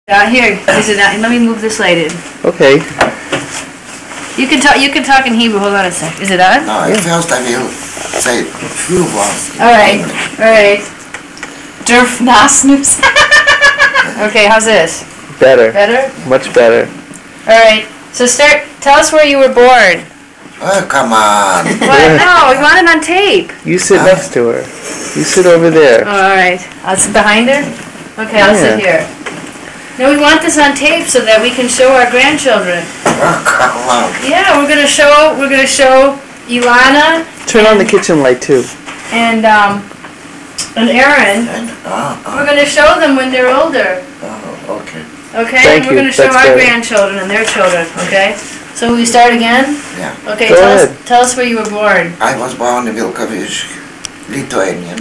Here, is it not? Let me move this light in. Okay. You can talk. You can talk in Hebrew. Hold on a sec. Is it on? No, first I will say few words. All right. All right. Durf nasnus. Okay. How's this? Better. Better. Much better. All right. So start. Tell us where you were born. Oh, come on. What? No, we want it on tape. You sit next to her. You sit over there. Oh, all right. I'll sit behind her. Okay, I'll sit here. No, we want this on tape so that we can show our grandchildren. Oh, come on. Yeah, we're gonna show Ilana. Turn on the kitchen light too. And Aaron. We're gonna show them when they're older. Oh, okay. Okay, Thank and we're you. gonna show That's our good. grandchildren and their children. Okay. So we start again. Yeah. Okay. Go ahead. Tell us where you were born. I was born in Vilkavish, Lithuanian,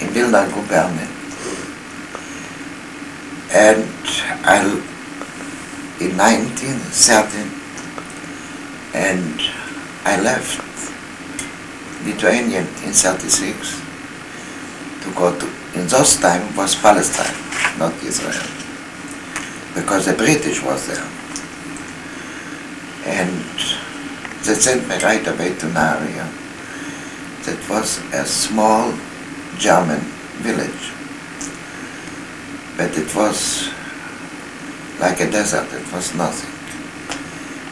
in Vilna Gubernate. And in 1913, and I left Lithuania in 36 to go to, in those time was Palestine, not Israel, because the British was there. And they sent me right away to Naria. That was a small German village. But it was like a desert, it was nothing.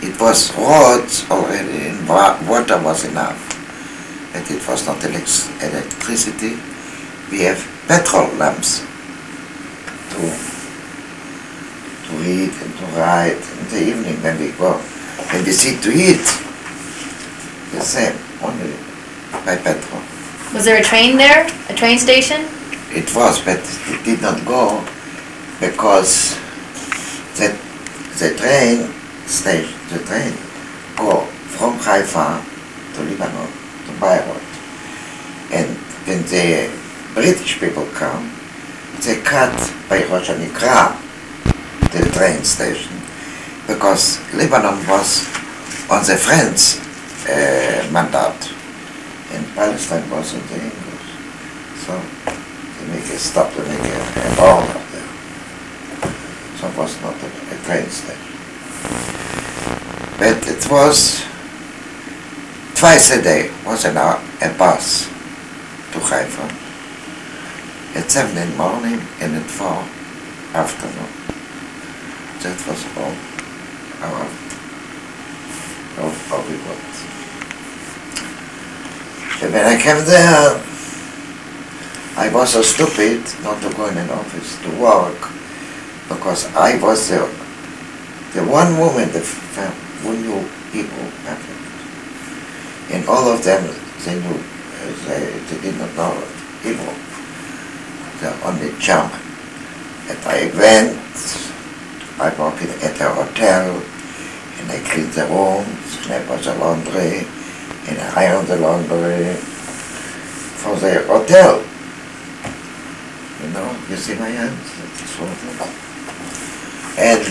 It was roads already, and water was enough, but it was not electricity. We have petrol lamps to read and to write in the evening when we go. When we sit to eat, the same, only by petrol. Was there a train there? A train station? It was, but it did not go because the train go from Haifa to Lebanon, to Beirut. And when the British people come, they cut by Rosh Hanikra the train station because Lebanon was on the French mandate and Palestine was on the English. So they make a stop to make a bomb up there. So it was not a train station. But it was twice a day was a bus to Haifa at 7 in the morning and at 4 afternoon. That was all how we worked. And when I came there, I was so stupid not to go in an office to work because I was the one woman who knew people perfect. And all of them, they knew, they did not know Hebrew. They're only German. And I went, I worked at a hotel, and I cleaned the rooms, and I was a laundry, and I ironed the laundry for the hotel. You know, you see my hands? That's one of them. And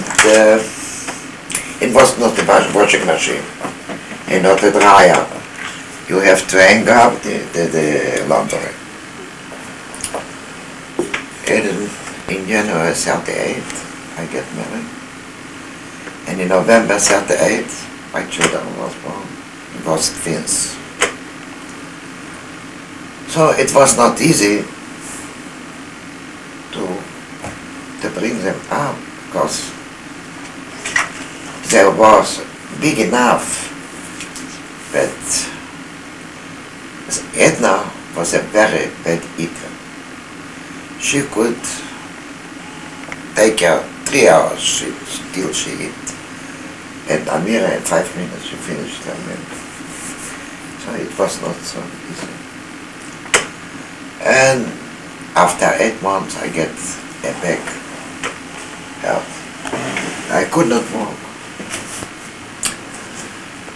it was not a washing machine, and not a dryer. You have to hang up the laundry. And in January 38, I get married. And in November 38, my children was born. It was twins. So it was not easy to bring them up because there was big enough, but Edna was a very bad eater. She could take her 3 hours till she eat. And Amira in 5 minutes she finished her meal. So it was not so easy. And after 8 months I get a back help. I could not walk.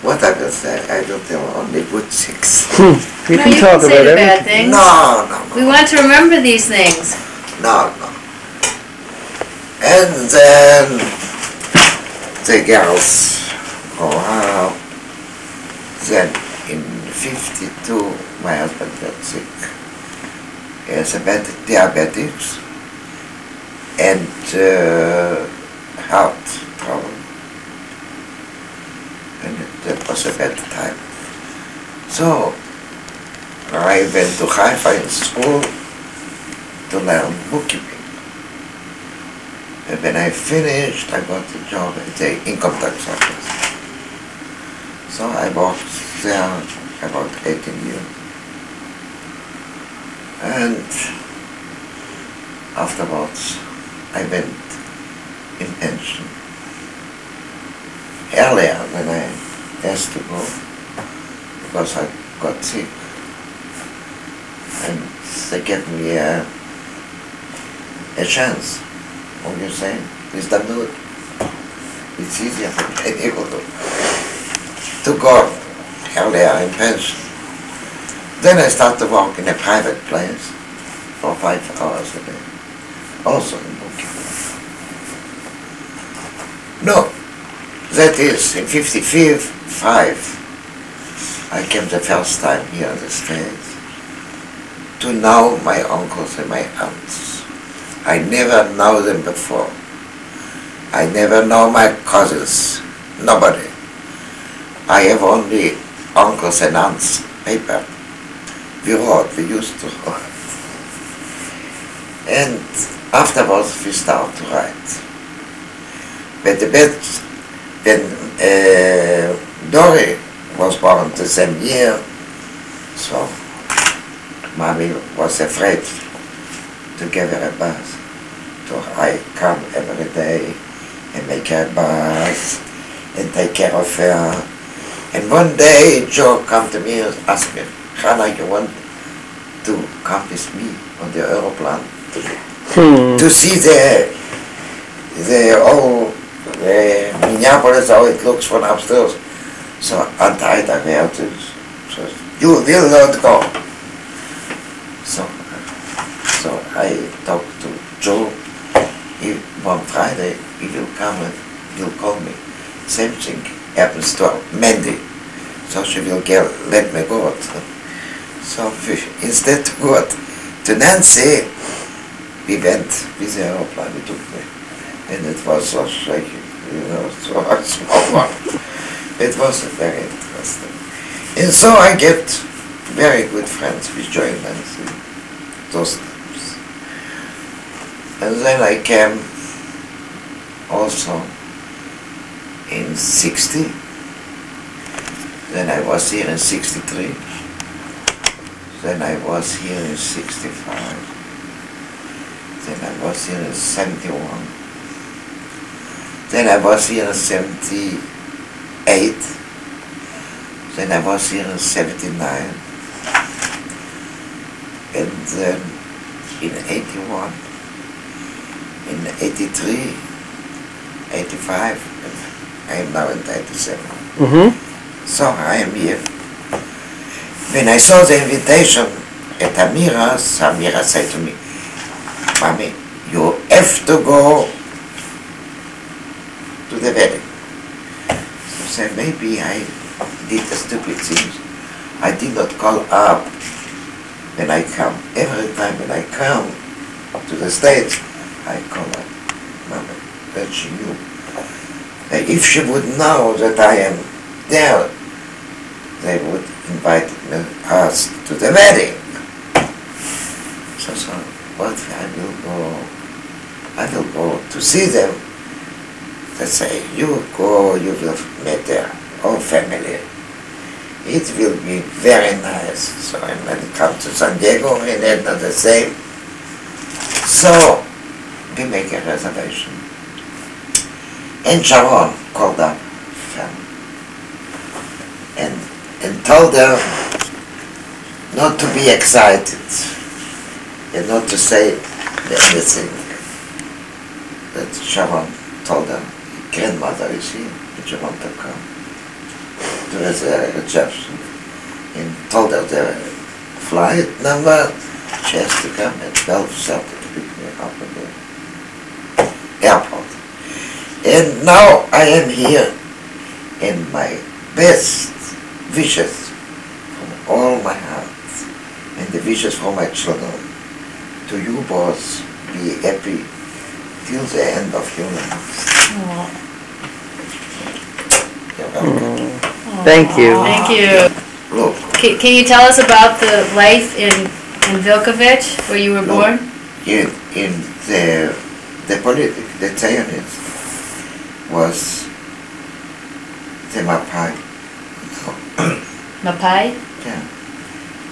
What I will say, I don't have only good things. You No, can you talk can say about the bad everything. things. No. We want to remember these things. No. And then the girls grow up. Then in 52, my husband got sick. He has a diabetics. And heart trouble. And that was a bad time. So I went to Haifa in school to learn bookkeeping. And when I finished, I got a job at the income tax office. So I worked there about 18 years. And afterwards, I went in pension. Earlier when I asked to go, because I got sick. And they gave me a chance. What you say? Is that good? It's easier for people to go earlier in pension. Then I started to work in a private place for 5 hours a day, also in bookkeeping. No, that is in '55. I came the first time here in the States to know my uncles and my aunts. I never know them before. I never know my cousins, nobody. I have only uncles and aunts paper. We used to write. And afterwards we start to write. When Dory was born the same year, so Mommy was afraid to give her a bath. So I come every day and make her a bath and take care of her. And one day Joe come to me and asked me, Chana, you want to come with me on the aeroplane to see the old Minneapolis, how it looks from upstairs. So untied I had to, so you will not go. So I talked to Joe. One Friday he will come and he'll call me. Same thing happens to Mandy. So she will let me go. So instead to go to Nancy, we went with the aeroplane, we took me. And it was so shaky, so a small one. It was very interesting. And so I get very good friends with Joy and Nancy, those times. And then I came also in '60. Then I was here in '63. Then I was here in '65. Then I was here in '71. Then I was here in '78. Then I was here in '79. And then in '81, in '83, '85, I am now in '87. So I am here. When I saw the invitation at Amira's, Amira said to me, Mommy, you have to go to the wedding. So I said, maybe I did a stupid thing. I did not call up when I come. Every time when I come to the States, I call up Mommy, that she knew. If she would know that I am there, they would invite us to the wedding. So what I will go to see them. They say, you go, you will meet their whole family. It will be very nice. So I'm going to come to San Diego and Edna the same. So we make a reservation. And Sharon called up family and told her not to be excited and not to say anything. That Sharon told her, grandmother is here, would you want to come to the reception? And told her the flight number, she has to come at 12:30 to pick me up at the airport. And now I am here, and my best wishes from all my heart, and the wishes for my children, to you both, be happy till the end of your life. Aw. You're welcome. Thank you. Thank you. Look, Can you tell us about the life in Vilkovich, where you were born? in the Zionists was the Mapai. Mapai? Yeah.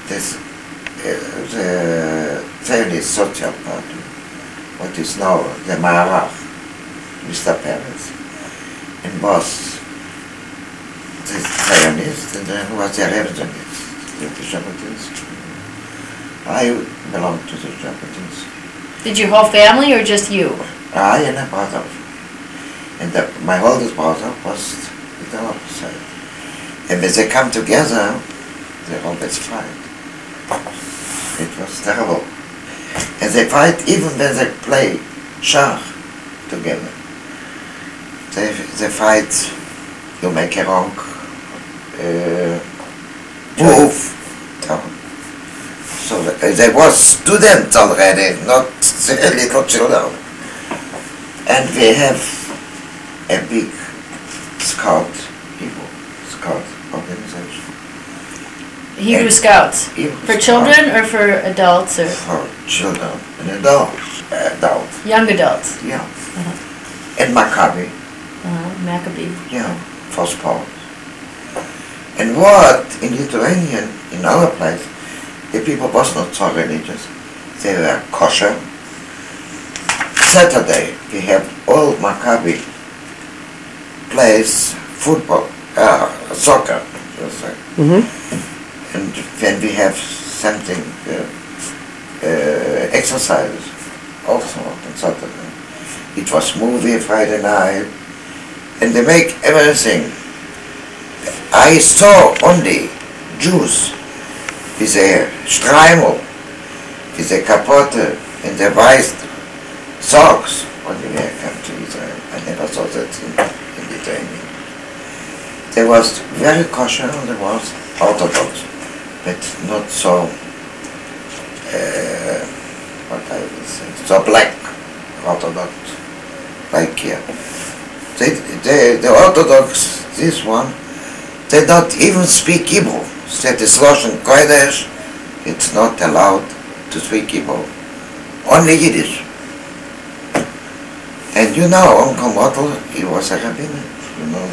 This, the Zionist Social Party, what is now the Maharaj, Mr. Peres, and was the Zionist, and then was the revisionist, the Jabotinsky. I belong to the Jabotinsky. Did your whole family or just you? I and a brother. And my oldest brother was the other side. And when they come together, they always fight. It was terrible. And they fight even when they play schach together. They fight, you make a wrong move. So they were students already, not little children. And we have a big scout organization. Hebrew Scouts. Hebrew For Scouts. children or for adults or For children and adults. young adults? Yeah. And Maccabi, Maccabee. yeah, for sports. And what in Lithuanian, in our place, the people was not so religious. They were kosher. Saturday we have all Maccabi plays football, soccer, you say. And when we have something, exercise, also on Saturday. It was movie Friday night, and they make everything. I saw only Jews with a Streimel, with a Kapotte, and the white socks when they came to Israel. I never saw that in Lithuania. There was very kosher, there was Orthodox, but not so, what I will say, so black Orthodox, like here. The Orthodox, this one, they don't even speak Hebrew. That is Lashon Kodesh, it's not allowed to speak Hebrew. Only Yiddish. And you know, Uncle Mottel, he was a rabbiner, you know.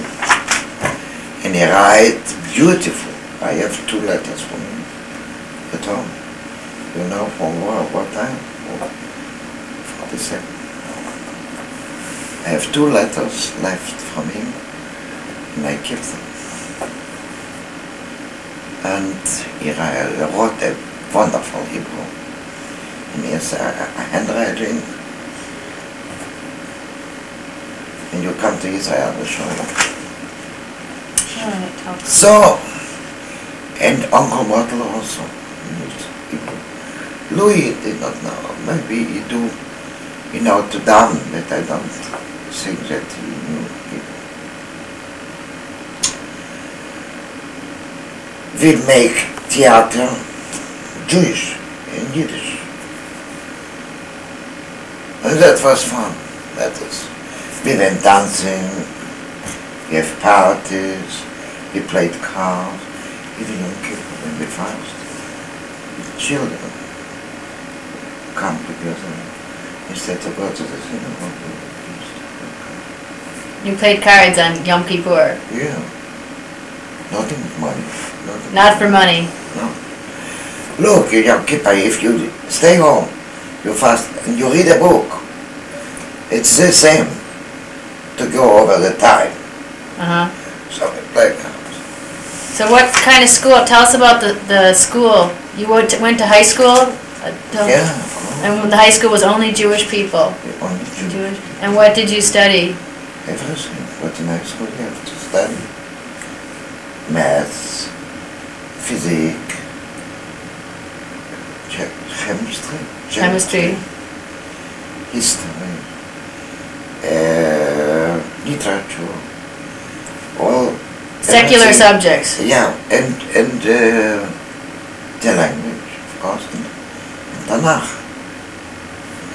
And he writes beautiful. I have 2 letters from him at home. You know, from what time? 47. I have 2 letters left from him, and I keep them. And he wrote a wonderful Hebrew. And he has a handwriting. And you come to Israel, I will show you. So, and Uncle Mottel also used Hebrew. Louis did not know. Maybe he do, you know, to down, but I don't think that he knew Hebrew. We make theater Jewish and Yiddish. And that was fun. That is. We went dancing, we have parties, we played cards, even young people when we fast. Children come together instead of go to the cinema. You played cards on Yom Kippur. Yeah. Nothing with money. Nothing. Not for money. No. Look, in Yom Kippur, if you stay home, you fast, and you read a book, it's the same to go over the time. So we play cards. So what kind of school? Tell us about the school. You went to high school? Yeah. And the high school was only Jewish people? Only Jewish. And what did you study? Everything. What in high school you have to study. Maths, physics, chemistry, history, literature, all secular everything. subjects. Yeah, and the language, of course, and Tanakh.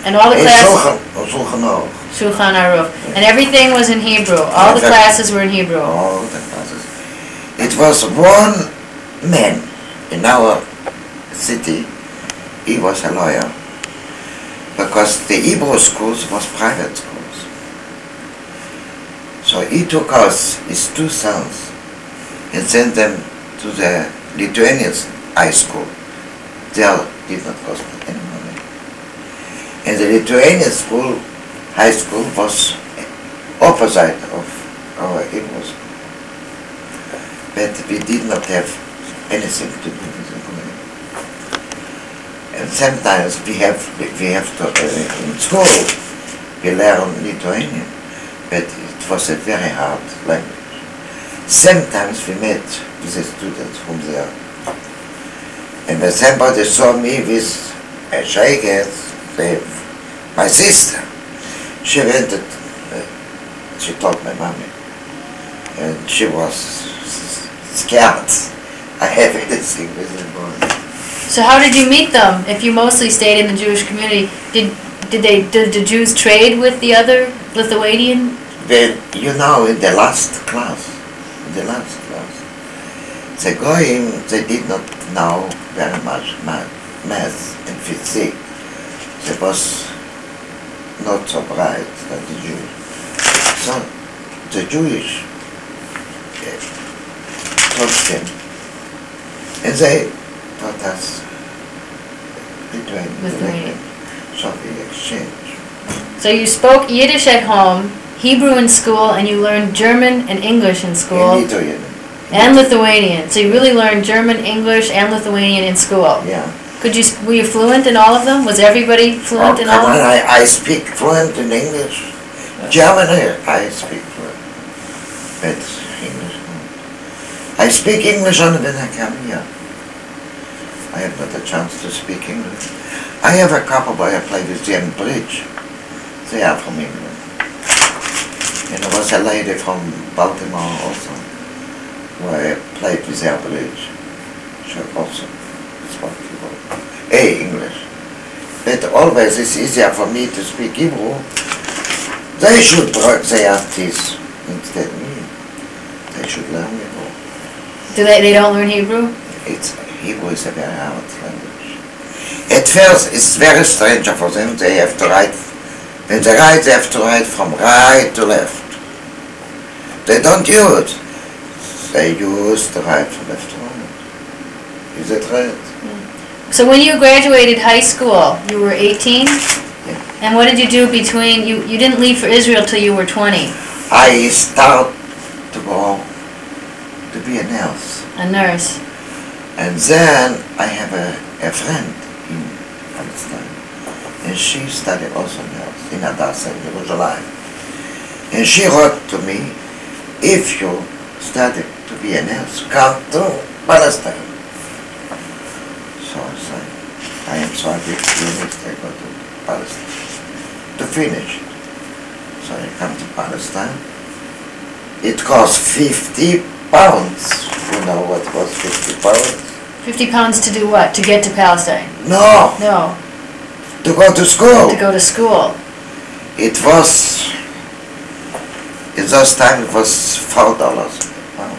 And all the In classes, Shulchan Aruch. Shulchan Aruch, and everything was in Hebrew. All the classes were in Hebrew. All the classes. It was one man in our city. He was a lawyer because the Hebrew schools was private schools. So he took us, his two sons, and sent them to the Lithuanian high school. There did not cost any money. And the Lithuanian school, high school, was opposite of our Hebrew school. But we did not have anything to do with the community. And sometimes we have to, in school, we learn Lithuanian, but it was a very hard language. Sometimes we met with the students from there. And when somebody saw me with a jacket, my sister, she went, she told my mommy, and she was scared. I have anything with the boy. So how did you meet them? If you mostly stayed in the Jewish community, did the Jews trade with the other Lithuanian? Well, you know, in the last class, the Goyim, they did not know very much math and physics. They was not so bright as the Jews. So the Jewish taught them, and they taught us Lithuanian. So we exchanged. So you spoke Yiddish at home, Hebrew in school, and you learned German and English in school. In Lithuanian. And Lithuanian. So you really learned German, English, and Lithuanian in school. Yeah. Were you fluent in all of them? Was everybody fluent in all of them? I speak fluent in English. German, I speak fluent. But English, no. I speak English only when I come here. I have not a chance to speak English. I have a couple, but I play with them bridge. They are from England. And there was a lady from Baltimore also, where I played with their bridge. She also spoke English. But always it's easier for me to speak Hebrew. They should work their teeth instead of me. They should learn Hebrew. They don't learn Hebrew? Hebrew is a very hard language. At first it's very strange for them. They have to write, when they write, they have to write from right to left. They don't use. They use to write from left to right. Is that right? So when you graduated high school, you were 18? Yeah. And what did you do between, you didn't leave for Israel till you were 20? I started to go to be a nurse. A nurse. And then I have a friend in Palestine. And she studied also nurse in Hadassah in Jerusalem. And she wrote to me, if you study to be a nurse, come to Palestine. So I said, I am so happy you need to go to Palestine to finish. So I come to Palestine. It cost 50 pounds. You know what was 50 pounds? 50 pounds to do what? To get to Palestine? No, No, to go to school. to go to school. It was, in those time it was $4 a pound,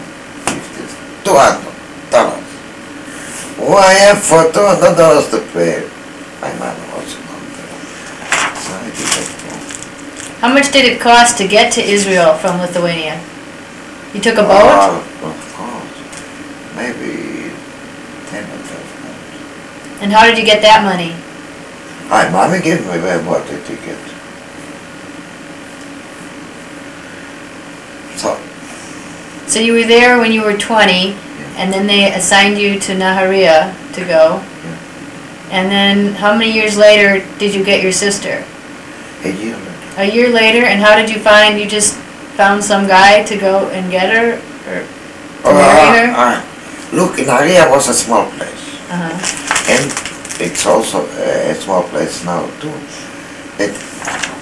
$200. Oh, I have for $200 to pay. My mom also not there. So I did not go. How much did it cost to get to Israel from Lithuania? You took a boat? Of course. Maybe 10 or 12 pounds. And how did you get that money? My mommy gave me a water ticket. So you were there when you were 20, and then they assigned you to Nahariya to go. Yeah. And then how many years later did you get your sister? A year later. A year later, and how did you find, you just found some guy to go and get her? Or to marry her? Look, Nahariya was a small place. Uh-huh. And it's also a small place now too. But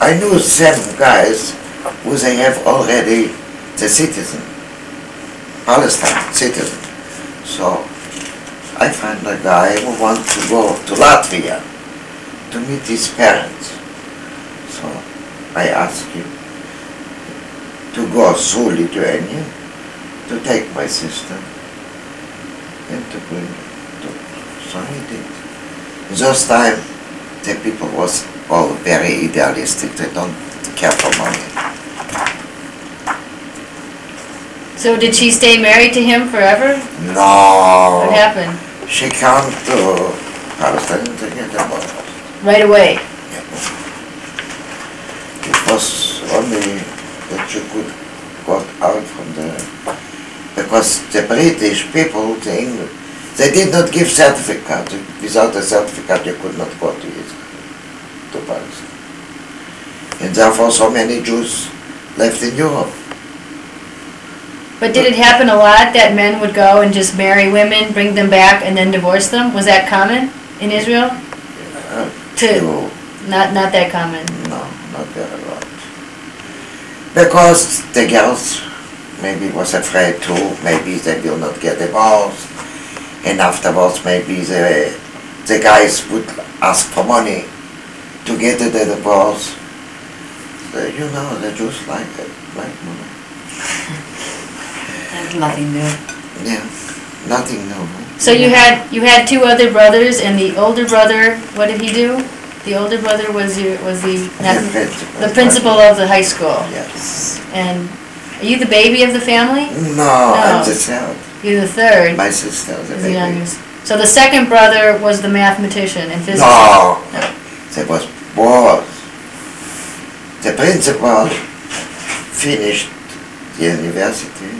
I knew some guys who they have already the citizen, Palestine citizen. So I find a guy who wants to go to Latvia to meet his parents. I asked him to go through Lithuania to take my sister and to bring to, so he did. This time the people was all very idealistic, they don't care for money. So did she stay married to him forever? No. What happened? She came to Palestine to get divorced. Right away. It was only that you could go out from there. Because the British people, the English, they did not give certificate. Without a certificate you could not go to Israel, to Palestine. And therefore so many Jews left in Europe. But did it happen a lot that men would go and just marry women, bring them back, and then divorce them? Was that common in Israel? Few. Not that common. No, not very lot. Because the girls maybe was afraid too, maybe they will not get divorced, and afterwards maybe the guys would ask for money to get the divorce. So, you know, the Jews like it, like money. That's nothing new. Yeah, nothing new. So you had two other brothers, and the older brother, what did he do? The older brother was the principal of the high school. Yes. And are you the baby of the family? No, I'm the third. You're the third. My sister was the The baby. youngest. So the second brother was the mathematician and physicist. No, there was both. The principal finished the university.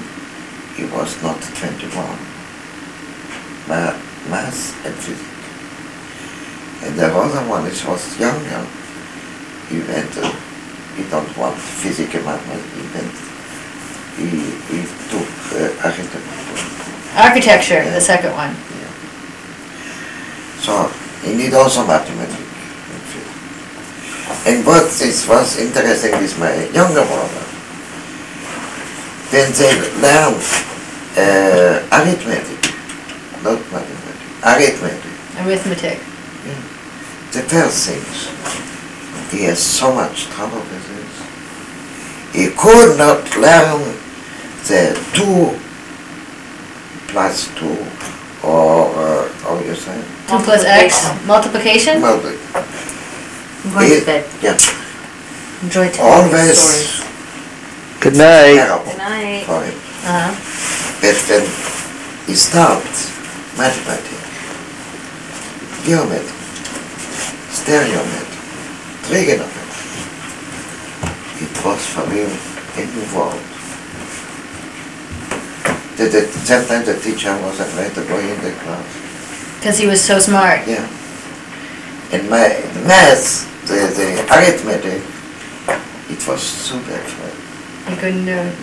He was not 21. Math and physics. And the other one was younger. He don't want physics and mathematics. He took architecture. Architecture, the second one. Yeah. So he need also mathematics and physics. And what was interesting is my younger brother. When they learned arithmetic, not mathematics, Arithmetic. yeah. The first things, he has so much trouble with this. He could not learn the 2 plus 2, or how you say? 2 plus X. Multiplication? Multiple. I'm going to bed. Yeah, Enjoy telling your always stories. Good night. terrible Good night. for him. Uh-huh. But when he starts mathematics, geometry, stereometry, trigonometry, it was for him a new world. Sometimes the teacher was afraid to go in the class. Because he was so smart. Yeah. And my math, the arithmetic, it was so bad for him. He couldn't do it.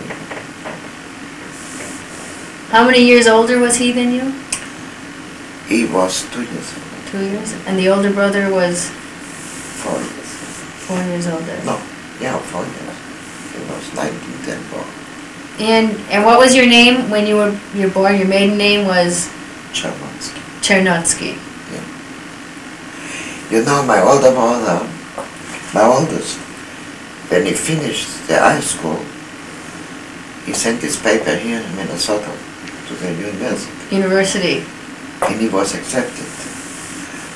How many years older was he than you? He was 2 years old, 2 years? And the older brother was 4 years. 4 years older. No, yeah, 4 years. He was 19, 10, 4. And what was your name when you were born? Your maiden name was Chernobyl. Chernotsky. You know, my older brother, my oldest, when he finished the high school, he sent his paper here in Minnesota to the university, and he was accepted.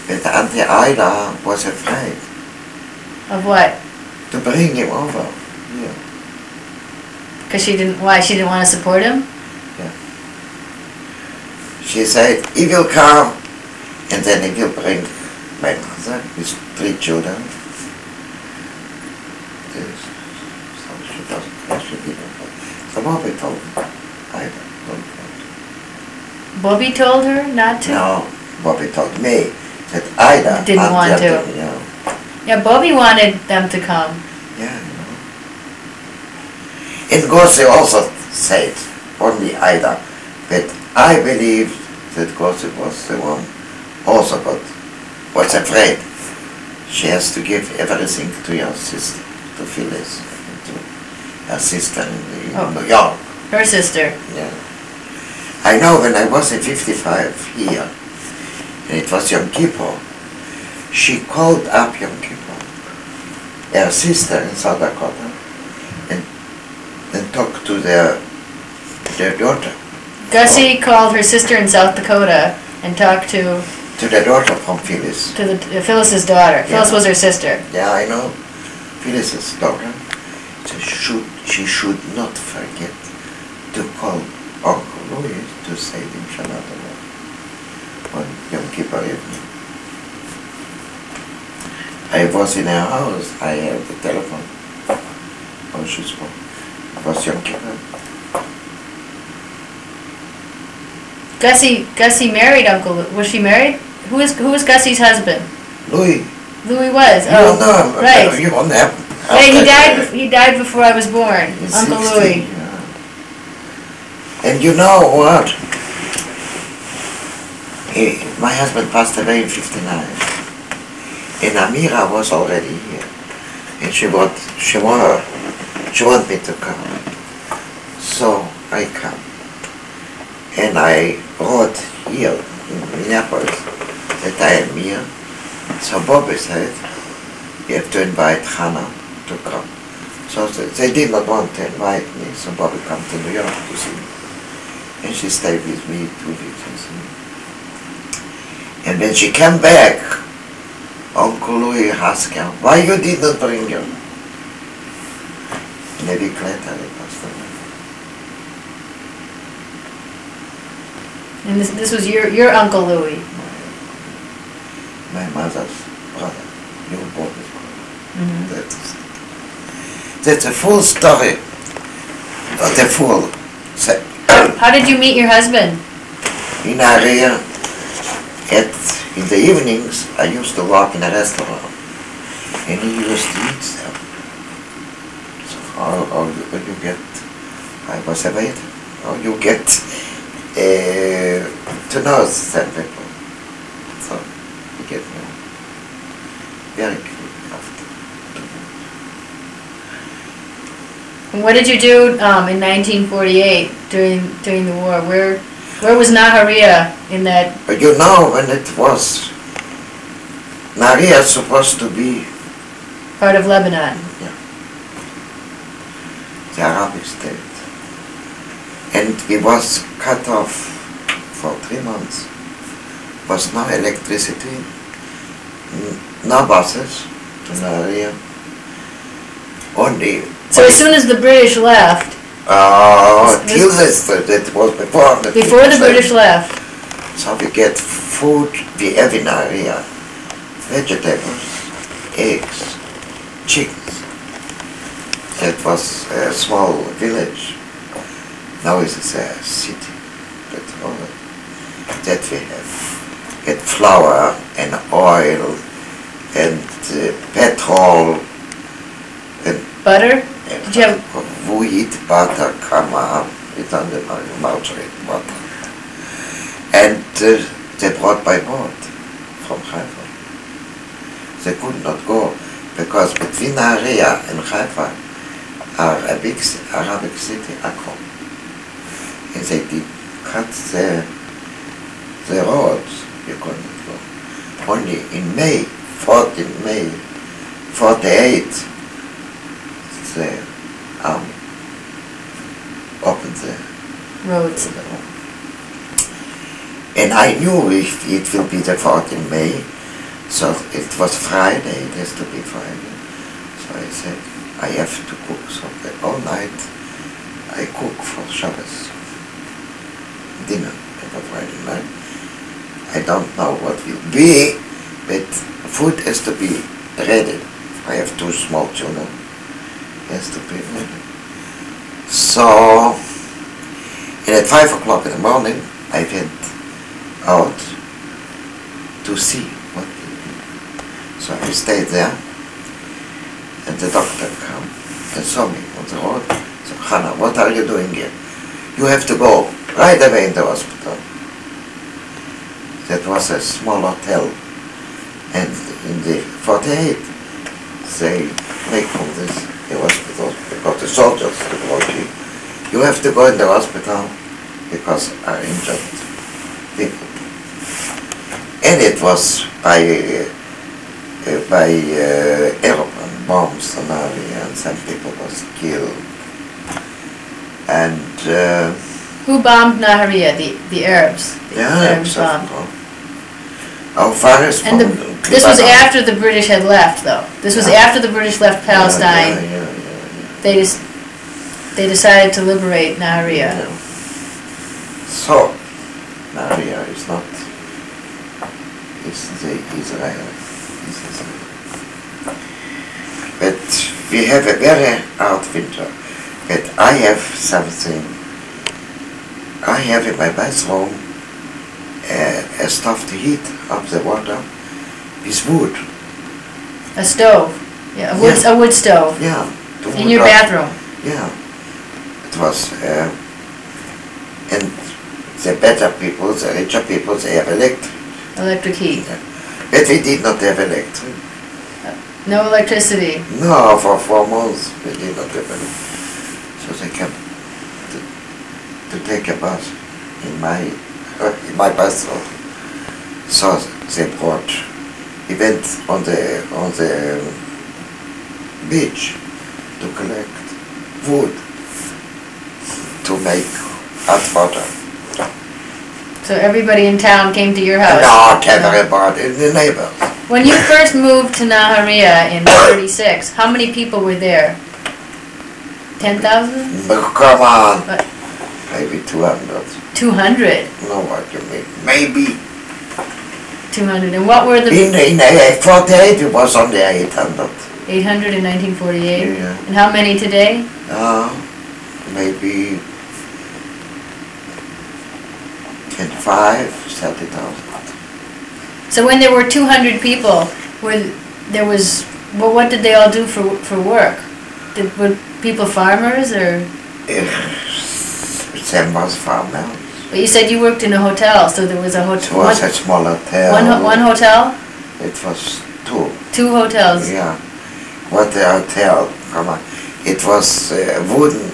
But Auntie Ida was afraid Of what? to bring him over here. Because she didn't. Why? She didn't want to support him. She said, he will come, and then he will bring my mother, his 3 children. So she didn't. So Bobby told me, I don't want. Bobby told her not to. No, Bobby told me that Ida Didn't want to. You know. Yeah, Bobby wanted them to come. Yeah, you know. And Gossi also said, only Ida, but I believe that Gossi was the one also but was afraid. She has to give everything to your sister, to Phyllis, and to her sister in New York. Her sister. Yeah. I know when I was in 55 here, and it was Yom Kippur, she called up Yom Kippur her sister in South Dakota and talked to their daughter. Gussie called her sister in South Dakota and talked to their daughter from Phyllis. To Phyllis's daughter. Phyllis Yeah. was her sister. Yeah, I know. Phyllis's daughter. She should not forget to call Uncle Louis to say him Shana Cohen on Yom Kippur evening. I was in her house. I had the telephone on she spoke. It was Yom Kippur. Gussie married Uncle Louis. Was she married? Who was Gussie's husband? Louis. Louis was. You don't know him. Right. You don't have. Right, he died before I was born. In Uncle 60, Louis. yeah. And you know what? My husband passed away in '59. And Amira was already here. And she wanted me to come. So I come. And I wrote here in Minneapolis that I am here. So Bobby said, you have to invite Chana to come. So they did not want to invite me, so Bobby come to New York to see me. And she stayed with me 2 weeks and see me. And when she came back, Uncle Louis asked her, why you did not bring her? And a week later they passed away. And this was your Uncle Louis. My mother's brother, your Bobby's brother. Mm-hmm. That's a full story. Not a full. How did you meet your husband? In area, in the evenings, I used to work in a restaurant, and he used to eat there. So how you get? I was a waiter. How you get to know some people? So you get me very quick after. And what did you do in 1948 during the war? Where was Naharia in that? But you know, when it was, Nahariya supposed to be Part of Lebanon. the Arabic state. And it was cut off for 3 months. Was no electricity, no buses to Nahariya. Only. So as soon as the British left, Till this, that was before the British left, So we get food, we have in Nahariya, vegetables, eggs, chickens. That was a small village. Now it's a city. That's all that we have. Get flour and oil and petrol and butter. Did you have? wheat, butter, come up, it's on the margarine butter. And they brought by boat from Haifa. They could not go because between Nahariya and Haifa are a big Arabic city, Akko. And they did cut the roads, you couldn't go. Only in May 48, the army opened the Roads. And I knew it will be the 14th May, so it was Friday, it has to be Friday. So I said, I have to cook something. All night I cook for Shabbos. Dinner every Friday night. I don't know what will be, but food has to be ready. I have 2 small children. It has to be ready. So, and at 5 o'clock in the morning, I went out to see what will be. So I stayed there, and the doctor came and saw me on the road. So, Chana, what are you doing here? You have to go right away in the hospital. That was a small hotel, and in the 48, they make from this the hospital because the soldiers told you have to go in the hospital because are injured people. And it was by aeroplane. bombs on area, and some people was killed. And Who bombed Nahariya? The Arabs. The Arabs bombed. Our fathers And this was after the British had left, though. This was after the British left Palestine. They decided to liberate Nahariya. Yeah. So, Nahariya is not. It's the Israel. But we have a very hard winter. But I have something. I have in my bathroom a stuff to heat up the water with wood. A stove. Yeah, a wood stove. Yeah. In your bathroom. Yeah. It was, and the better people, the richer people, they have Electric heat. Yeah. But we did not have electric. No electricity. No, for 4 months we did not have electric. So they came to take a bath in my bathroom. So they brought, he went on the beach to collect wood to make hot water. So everybody in town came to your house? Not everybody, the neighbors. When you first moved to Nahariya in '36, how many people were there? 10,000? Come on. What? Maybe 200. 200? Know what you mean? Maybe. 200. And what were the... In 48 it was only 800. 800 in 1948? Yeah. And how many today? Maybe 25, 30,000. So when there were 200 people, what did they all do for work? Were people farmers or? Some was farmers. But you said you worked in a hotel, so there was a hotel. It was a small hotel. One hotel? It was 2. 2 hotels. Yeah. What a hotel, come on. It was wooden.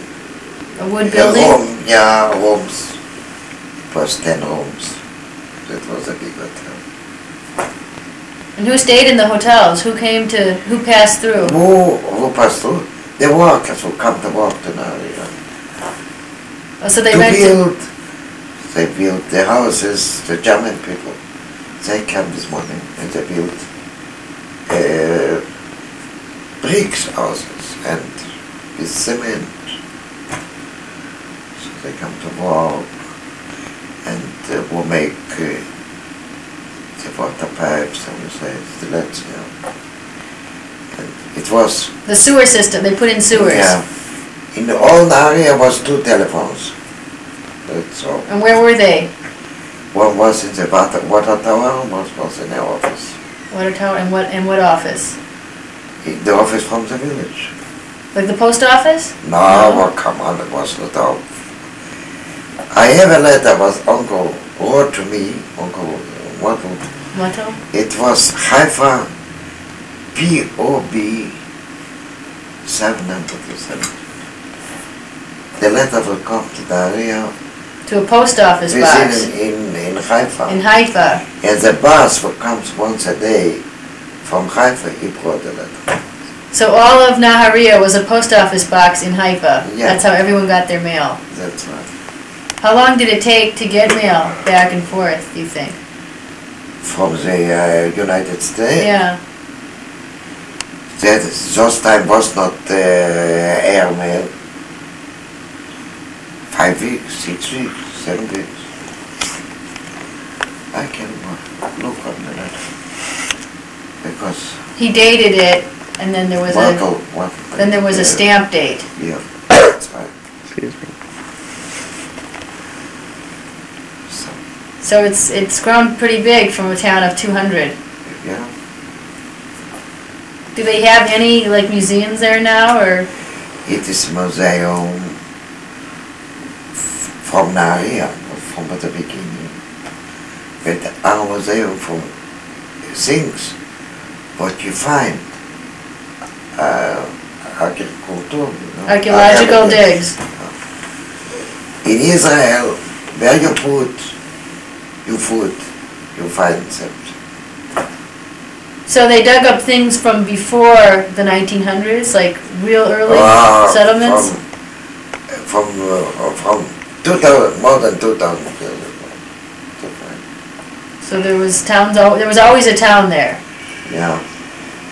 A wood building? Room, yeah, rooms. It was 10 rooms. It was a big hotel. And who stayed in the hotels? Who passed through? Who passed through? The workers who come to work to Nahariya. Oh, so they rented. They built the houses, the German people. They came this morning and they built bricks houses and with cement. So they come to work and will make the water pipes and we say the lights, And it was... The sewer system, they put in sewers. Yeah. In the old area was 2 telephones. That's all. And where were they? One was in the water tower, one was in the office. Water tower, and what office? In the office from the village. Like the post office? No, well, come on, it was not out. I have a letter was Uncle wrote to me, Uncle Watto. Watto? It was Haifa P.O.B. 707. The letter will come to the area. To a post office box? In Haifa. In Haifa. And the bus who comes once a day from Haifa, he brought the letter. So all of Nahariya was a post office box in Haifa? Yeah. That's how everyone got their mail? That's right. How long did it take to get mail back and forth, do you think? From the United States? Yeah. Those time was not air mail. 5 weeks, 6 weeks, 7 weeks. I can look on the letter. Because... He dated it, and then there was a stamp date. Yeah, that's right. Excuse me. So it's grown pretty big from a town of 200. Yeah. Do they have any like museums there now, or? It is a museum from Nahariya, from the beginning. But our museum for things what you find, agriculture, Archaeological digs. In Israel, where you put your food, you find something. So they dug up things from before the 1900s, like real early settlements? From 2000, more than 2,000 years ago. So there was there was always a town there. Yeah,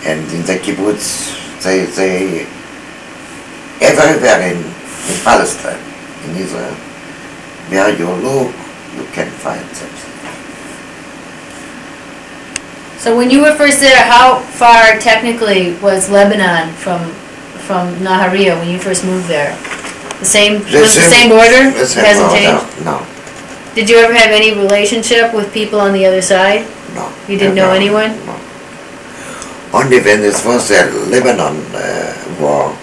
and in the kibbutz, they everywhere in Palestine, in Israel, where you look, you can find something. So when you were first there, how far technically was Lebanon from Nahariya when you first moved there? The same border? The same Hasn't border, changed? no. Did you ever have any relationship with people on the other side? No. You didn't know anyone? No. Only when it was the Lebanon war,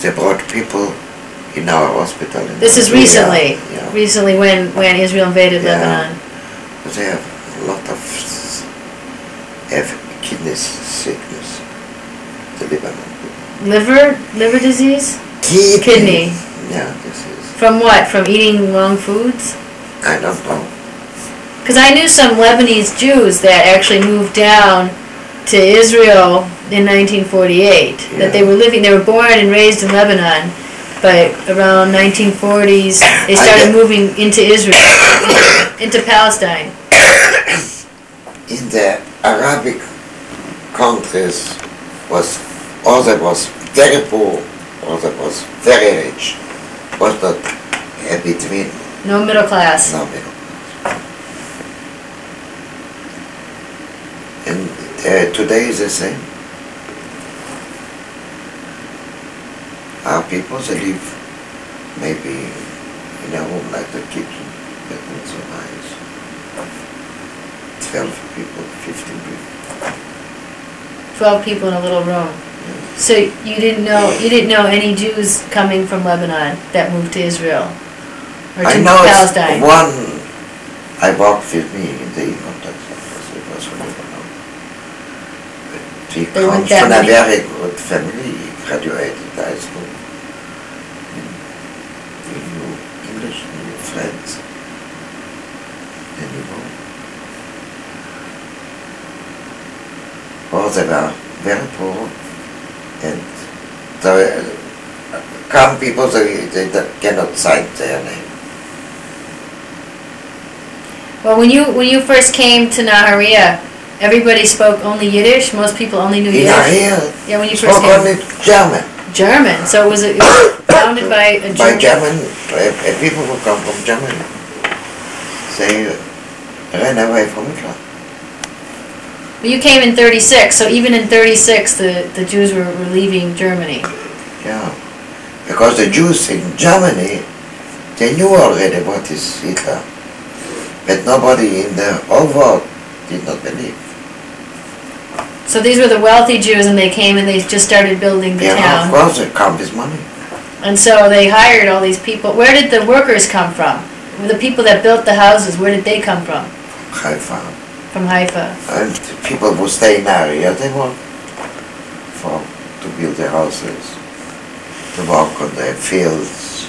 they brought people in our hospital. This is recently. Yeah. Recently when Israel invaded Yeah. Lebanon. They have a lot of kidney sickness, the Lebanon. Liver disease? Kidney. Kidney. Yeah, this is. From what? From eating wrong foods? I don't know. Because I knew some Lebanese Jews that actually moved down to Israel in 1948. Yeah. That they were born and raised in Lebanon, but around 1940s they started moving into Israel, into Palestine. In the Arabic countries was very poor, other was very rich. Was not between. No middle class. No middle. And today is the same. Our people, they live maybe in a room like the kitchen, but not so nice. 12 people, 15 people. 12 people in a little room. So you didn't know any Jews coming from Lebanon that moved to Israel or to I know Palestine? one I walked with me in the contact office. It was from Lebanon. He There weren't comes that from a many. very good family. He graduated high school. He knew English, he knew French. And he knew. Oh, they were very poor. And come people, they cannot sign their name. Well, when you first came to Nahariya, everybody spoke only Yiddish. Most people only knew In Yiddish. here, Yeah, when you first spoke came. only German. German. So it was founded by a By German. German, people who come from Germany, they ran away from Hitler. Well, you came in 36, so even in 36, the Jews were leaving Germany. Yeah, because the Jews in Germany, they knew already what is Hitler, but nobody in the whole world did not believe. So these were the wealthy Jews, and they came and they just started building the Yeah, town. of course, they come with money. And so they hired all these people. Where did the workers come from? The people that built the houses, where did they come from? Haifa. From Haifa. And people who stay in area, they work to build their houses, to work on their fields.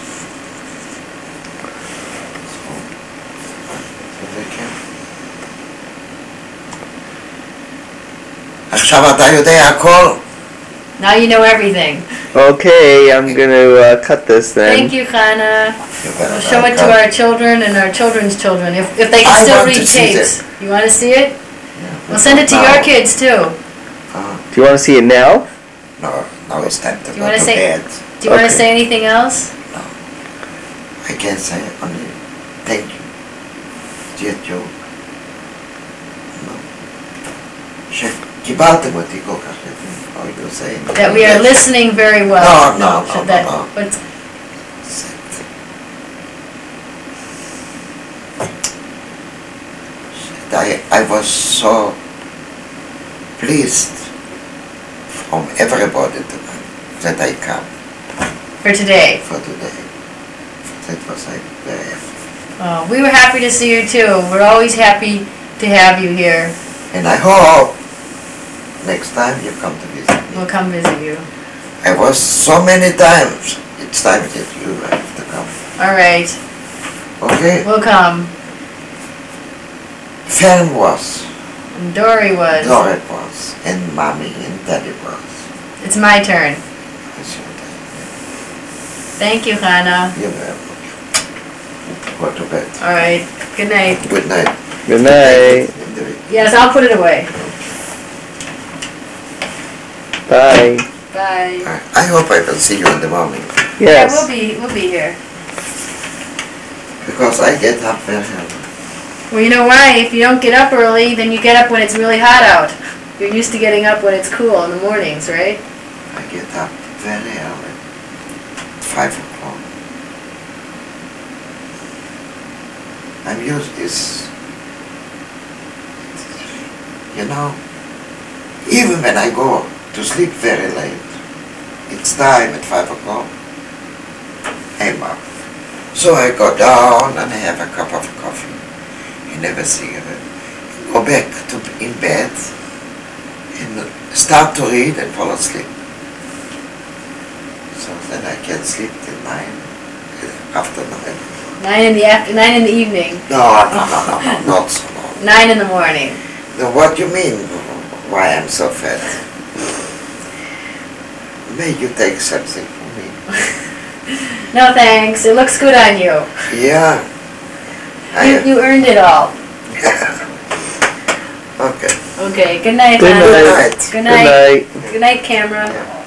So they can. עכשיו אתה יודע הכל? Now you know everything. Okay, I'm gonna cut this then. Thank you, Chana. You We'll show it to our children and our children's children, if they can I still want read to see tapes. You want to see it? Yeah, We'll send it to your kids too. Do you want to see it now? No, now it's time to Do you go wanna to say- bed. Do you want to Okay. say anything else? I can't say only thank you. Dear Joe. No. שקיבלתם אותי כל כך יפה. How you saying? That we are listening very well. No, that- no. but- I was so pleased from everybody that I come For today. for today. That was like very happy. Oh, we were happy to see you too. We're always happy to have you here. And I hope next time you come to visit me. We'll come visit you. I was so many times. It's time that you have to come. All right. Okay? We'll come. Ferme was. And Dory was. Dory was, and Mommy and Daddy was. It's my turn. That's your day. Thank you, Chana. You're welcome. Go to bed. All right. Good night. Good night. Good night. Yes, I'll put it away. Bye. Bye. I hope I will see you in the morning. Yeah, Yes. we'll be here. Because I get up very early. Well, you know why? If you don't get up early, then you get up when it's really hot out. You're used to getting up when it's cool in the mornings, right? I get up very early. 5 o'clock. I'm used this. You know, even when I go to sleep very late, it's time at 5 o'clock. I'm up. So I go down and I have a cup of coffee and have a cigarette. Go back to in bed and start to read and fall asleep. So then I can sleep till 9, after 9. 9 in the evening. No, not so long. 9 in the morning. Now what do you mean why I'm so fat? May you take something from me? No thanks. It looks good on you. Yeah. You earned it all. Okay. Okay. Good night, Good Hannah. night. Good Good night. Good night, camera. Yeah.